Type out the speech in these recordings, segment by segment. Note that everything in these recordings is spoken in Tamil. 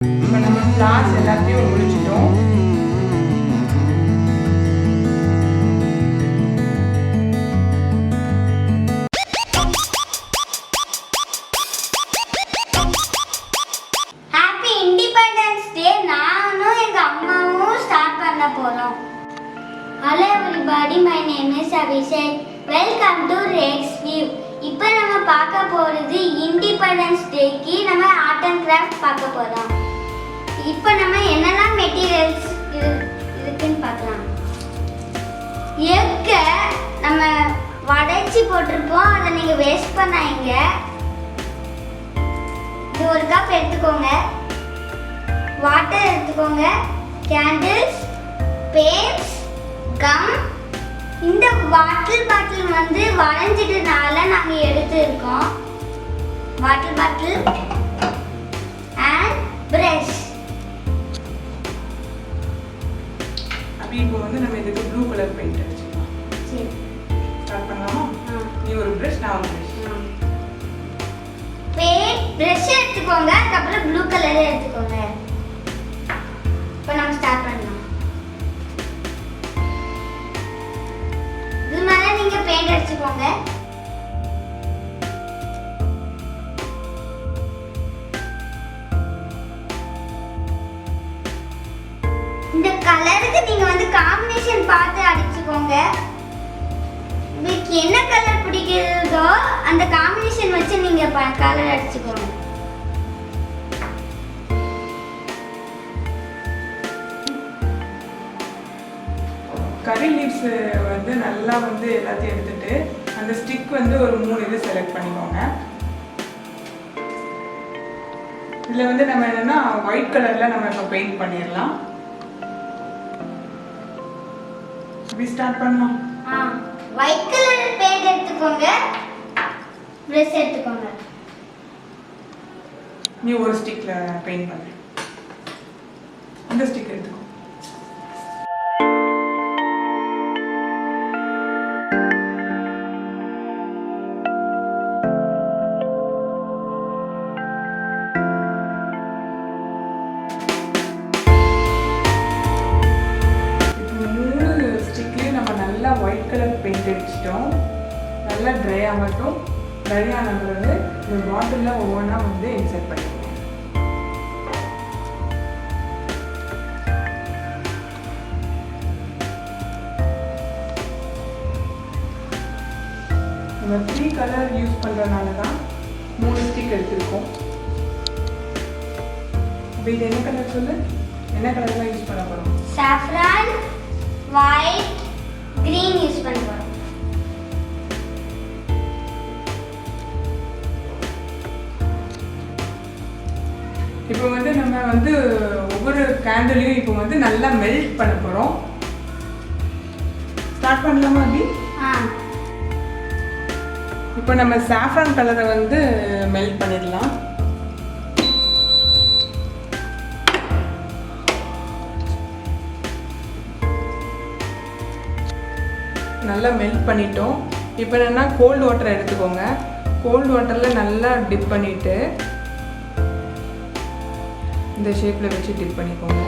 இப்போ நம்ம ஃப்ளார்ஸ் எல்லாத்தையும் முடிச்சிட்டோம். Happy independence day. நானும் எங்க அம்மாவும் ஸ்டார்ட் பண்ண போறோம். Hello everybody, my name is Abhishek. Welcome to Rex view. இப்போ நம்ம பார்க்க போறது இண்டிபெண்டன்ஸ் டேக்கு நம்ம ஆர்ட் அண்ட் கிராஃப்ட் பார்க்க போறோம். இப்போ நம்ம என்னெல்லாம் மெட்டீரியல்ஸ் இருக்குன்னு பார்க்கலாம். எக்க நம்ம வடைச்சி போட்டிருப்போம், அதை நீங்க வேஸ்ட் பண்ணாங்க. இது ஒரு கப் எடுத்துக்கோங்க. வாட்டர் எடுத்துக்கோங்க. Candles, babes, come. இந்த வாட்டர் பாட்டில் வந்து வளைஞ்சிட்டனால நாங்க எடுத்து இருக்கோம். Water bottle and brush. இப்போ வந்து நம்ம இதுக்கு ப்ளூ கலர் பெயிண்ட் அடிச்சுக்கலாம். சரி, ஸ்டார்ட் பண்ணலாமா? நீ ஒரு பிரஷ், நான் ஒரு பிரஷ். பிரஷ் எடுத்துக்கோங்க. அதுக்கப்புறம் ப்ளூ கலர் எடுத்துக்கோங்க. இப்போ நம்ம ஸ்டார்ட் பண்ணலாம். இது மேல நீங்க பெயிண்ட் அடிச்சுக்கோங்க. இந்த கலருக்கு நீங்க வந்து காம்பினேஷன் பார்த்து அடிச்சுக்கோங்க. உங்களுக்கு என்ன கலர் பிடிக்கிறதோ அந்த காம்பினேஷன் வச்சு நீங்க கலர் அடிச்சுக்கோங்க. கரி லீவ்ஸ் வந்து நல்லா வந்து எல்லாத்தையும் எடுத்துட்டு அந்த ஸ்டிக் வந்து ஒரு 3 இது செலக்ட் பண்ணிக்கோங்க. இதில் வந்து நம்ம என்னன்னா ஒயிட் கலர்ல நம்ம இப்போ பெயிண்ட் பண்ணிடலாம். இப்படி ஸ்டார்ட் பண்ணலாம். ஒயிட் கலர் பெயிண்ட் எடுத்துக்கோங்க. பிரஷ் எடுத்துக்கோங்க. நீ ஒரு ஸ்டிக்ல பெயிண்ட் பண்ணு. இந்த ஸ்டிக் எடுத்துக்கோ. ஒயிட் கலர் பெயிண்ட் அடிச்சிட்டோம். நல்லா ட்ரை ஆகட்டும். ட்ரை ஆன பிறகு இந்த பாட்டிலில் ஒவ்வொன்றா வந்து இன்சர்ட் பண்ணிக்கணும். நம்ம 3 கலர் யூஸ் பண்ணுறதுனால தான் 3 ஸ்டிக் எடுத்துருக்கோம். இப்போ இது என்ன கலர் சொல்லு? என்ன கலர்லாம் யூஸ் பண்ண போகிறோம்? சாஃப்ரான், ஒயிட், green யூஸ் பண்ணுவோம். இப்போ வந்து நம்ம வந்து ஒவ்வொரு கேண்டிலையும் இப்போ வந்து நல்லா மெல்ட் பண்ண போறோம். ஸ்டார்ட் பண்ணலாமா அபி? இப்போ நம்ம சாஃப்ரான் கலரை வந்து மெல்ட் பண்ணிடலாம். நல்லா மெல்ட் பண்ணிட்டோம். இப்போ என்னன்னா கோல்டு வாட்டர் எடுத்துக்கோங்க. கோல்டு வாட்டரில் நல்லா டிப் பண்ணிவிட்டு இந்த ஷேப்பில் வச்சு டிப் பண்ணிக்கோங்க.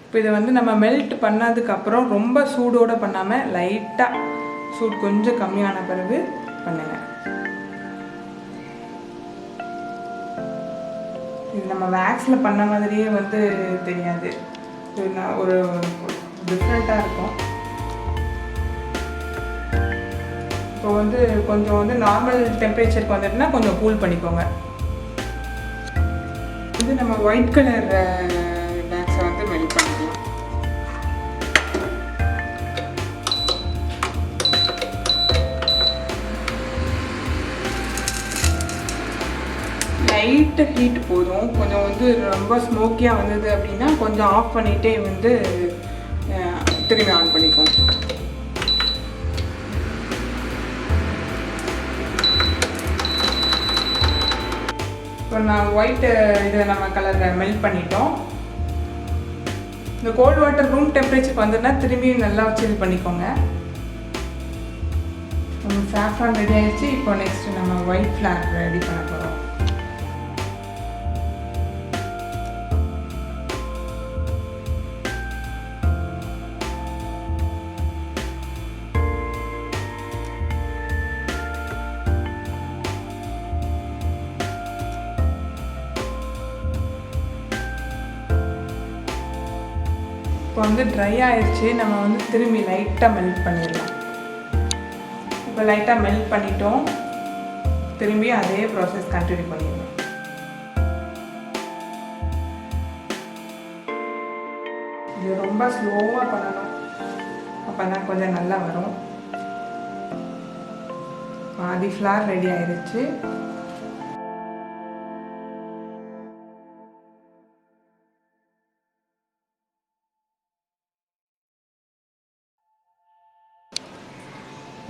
இப்போ இதை வந்து நம்ம மெல்ட் பண்ணதுக்கப்புறம் ரொம்ப சூடோடு பண்ணாமல் லைட்டாக சூடு கொஞ்சம் கம்மியான பிறகு பண்ணுங்க. இது நம்ம வேக்ஸில் பண்ண மாதிரியே வந்து தெரியாது. இது ஒரு டிஃப்ரெண்ட்டாக இருக்கும். இப்போ வந்து கொஞ்சம் வந்து நார்மல் டெம்பரேச்சருக்கு வந்துட்டுனா கொஞ்சம் கூல் பண்ணிக்கோங்க. இது நம்ம ஒயிட் கலர் வேக்ஸை வந்து மெல்ட் பண்ணிக்கலாம். லைட் லைட்டாக ஹீட் போதும். கொஞ்சம் வந்து ரொம்ப ஸ்மோக்கியாக வந்தது அப்படின்னா கொஞ்சம் ஆஃப் பண்ணிகிட்டே வந்து திரும்பி ஆன் பண்ணிப்போம். இப்போ நான் ஒயிட்டு இதை நம்ம கலரில் மெல்ட் பண்ணிட்டோம். இந்த கோல்ட் வாட்டர் ரூம் டெம்பரேச்சருக்கு வந்துன்னா திரும்பியும் நல்லா சில் பண்ணிக்கோங்க. நம்ம சாஃப்ரான் ரெடி ஆகிடுச்சு. இப்போ நெக்ஸ்ட்டு நம்ம ஒயிட் ஃப்ளார் ரெடி பண்ண போகிறோம். இப்போ வந்து ட்ரை ஆயிடுச்சு. நம்ம வந்து திரும்பி லைட்டாக மெல்ட் பண்ணிடலாம். இப்போ லைட்டாக மெல்ட் பண்ணிட்டோம். திரும்பி அதே ப்ராசஸ் கண்டினியூ பண்ணிடலாம். இது ரொம்ப ஸ்லோவாக பண்ணணும், அப்போ தான் கொஞ்சம் நல்லா வரும். பாதி ஃப்ளார் ரெடி ஆயிடுச்சு.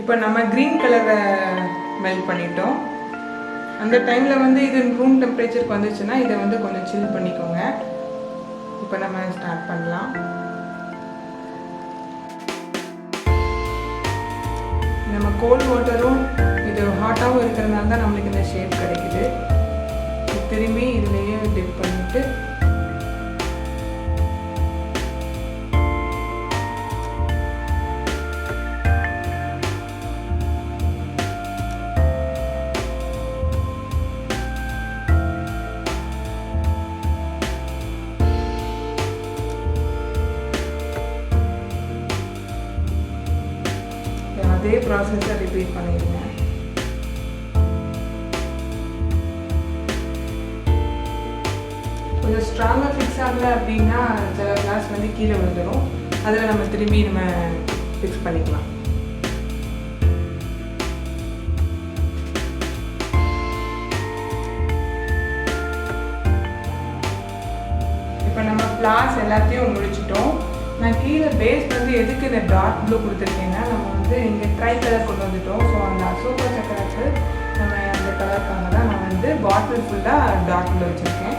இப்போ நம்ம க்ரீன் கலரை மெல்ட் பண்ணிட்டோம். அந்த டைமில் வந்து இது ரூம் டெம்பரேச்சருக்கு வந்துச்சுன்னா இதை வந்து கொஞ்சம் சில் பண்ணிக்கோங்க. இப்போ நம்ம ஸ்டார்ட் பண்ணலாம். நம்ம கோல்ட் வாட்டரும் இது ஹாட்டாகவும் இருக்கிறதுனால தான் நம்மளுக்கு இந்த ஷேப் கிடைக்குது. திரும்பி இதுலேயே டிப் பண்ணிவிட்டு அதே ப்ராசஸை ரிப்பீட் பண்ணிடுங்க. கொஞ்சம் ஸ்ட்ராங்காக ஃபிக்ஸ் ஆகலை அப்படின்னா சில கிளாஸ் வந்து கீழே விழுந்துடும். அதில் நம்ம திரும்பி நம்ம ஃபிக்ஸ் பண்ணிக்கலாம். இப்போ நம்ம ஃப்ளார்ஸ் எல்லாத்தையும் முடிச்சிட்டோம். நான் கீழே பேஸ் வந்து எதுக்கு இந்த டார்க் ப்ளூ கொடுத்துருக்கேன்னா, நம்ம வந்து இங்கே ட்ரை கலர் கொண்டு வந்துட்டோம். ஸோ அந்த அசோகா சக்கரத்துக்கு நம்ம அந்த கலருக்காக தான் நான் வந்து பாட்டில் ஃபுல்லாக டார்க் ப்ளூ வச்சுருக்கேன்.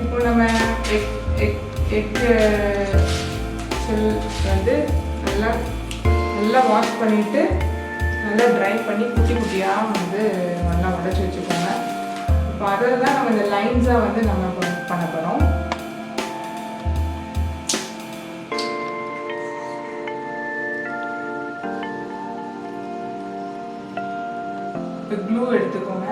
இப்போ நம்ம எக் ஷெல் வந்து நல்லா வாஷ் பண்ணிவிட்டு நல்லா ட்ரை பண்ணி குட்டி குட்டியாக வந்து நல்லா உடச்சி வச்சுக்கோங்க. இப்போ அதில் தான் நம்ம இந்த லைன்ஸாக வந்து நம்ம பண்ண போகிறோம். க்ளூ எடுத்துக்கோங்க.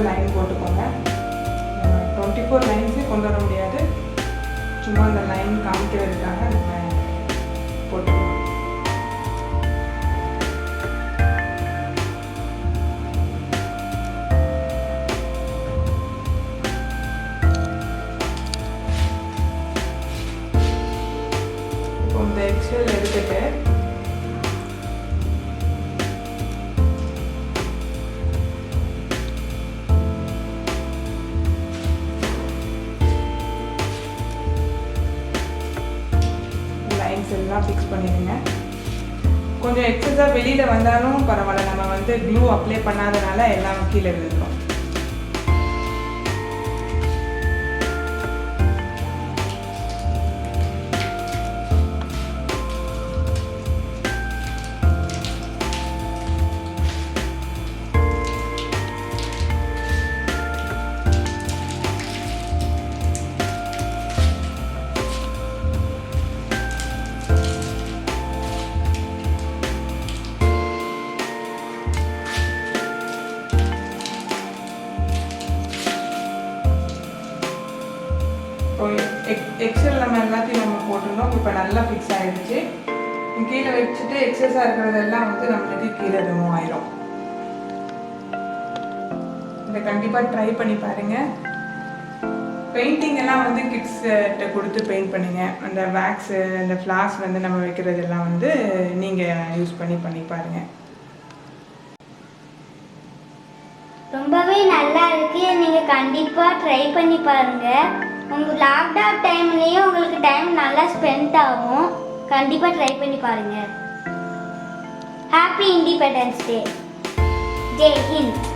லைன் போட்டுக்கோங்க. 24 லைன்ஸே கொண்டு வர முடியாது, சும்மா அந்த லைன் காமிக்கிறதுக்காக நம்ம போட்டுக்கலாம். இப்போ இந்த எக்ஸல் எடுத்துட்டு எல்லாம் ஃபிக்ஸ் பண்ணிடுங்க. கொஞ்சம் எக்ஸஸாக வெளியில் வந்தாலும் பரவாயில்ல, நம்ம வந்து க்ளூ அப்ளை பண்ணாதனால எல்லாம் கீழே விழுந்துடும். எக்ஸல் நம்ம எல்லாத்தையும் நம்ம போட்டிருந்தோம். இப்போ நல்லா ஃபிக்ஸ் ஆகிடுச்சு. கீழே வச்சுட்டு எக்ஸஸாக இருக்கிறதெல்லாம் வந்து நம்மளுக்கு கீழே ரிமூவ் ஆயிரும். இதை கண்டிப்பாக ட்ரை பண்ணி பாருங்கள். பெயிண்டிங் எல்லாம் வந்து கிட்ஸ்கிட்ட கொடுத்து பெயிண்ட் பண்ணுங்க. அந்த வேக்ஸு அந்த ஃப்ளாஸ் வந்து நம்ம வைக்கிறதெல்லாம் வந்து நீங்கள் யூஸ் பண்ணி பாருங்கள். ரொம்பவே நல்லா இருக்கு. நீங்கள் கண்டிப்பாக ட்ரை பண்ணி பாருங்கள். உங்கள் லாக்டவுன் டைம்லேயும் உங்களுக்கு டைம் நல்லா ஸ்பெண்ட் ஆகும். கண்டிப்பாக ட்ரை பண்ணி பாருங்கள். Happy independence day. Jai Hind.